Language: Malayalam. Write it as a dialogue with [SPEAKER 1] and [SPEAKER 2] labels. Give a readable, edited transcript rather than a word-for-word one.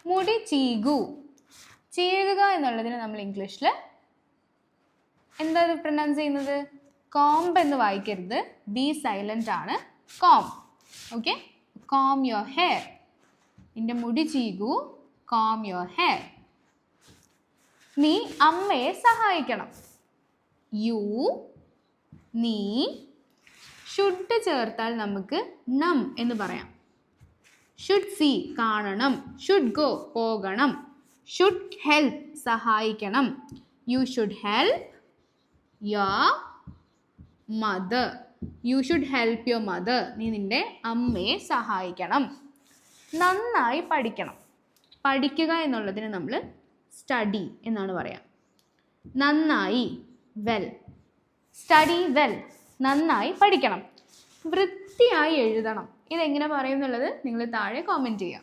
[SPEAKER 1] മുടി ചീകൂ. ചീകുക എന്നുള്ളതിന് നമ്മൾ ഇംഗ്ലീഷിൽ എന്താ പ്രൊനൗൺസ് ചെയ്യുന്നത്? കോംബ് എന്ന് വായിക്കരുത്, ബി സൈലന്റ് ആണ്. Com. Okay, com your hair. നിന്റെ മുടി ചീകൂ, കോം യുവർ ഹെയർ. നീ അമ്മയെ സഹായിക്കണം. യു, നീ. ഷുഡ് ചേർത്താൽ നമുക്ക് നം എന്ന് പറയാം. ഷുഡ് സീ, കാണണം. ഷുഡ് ഗോ, പോകണം. ഷുഡ് ഹെൽപ്പ്, സഹായിക്കണം. You should help your mother. You should help your mother. നീ നിന്റെ അമ്മയെ സഹായിക്കണം. നന്നായി പഠിക്കണം. പഠിക്കുക എന്നുള്ളതിന് നമ്മൾ സ്റ്റഡി എന്നാണ് പറയാം. നന്നായി, വെൽ. സ്റ്റഡി വെൽ, നന്നായി പഠിക്കണം. വൃത്തിയായി എഴുതണം. ഇതെങ്ങനെ പറയും എന്നുള്ളത് നിങ്ങൾ താഴെ കമൻറ്റ് ചെയ്യാം.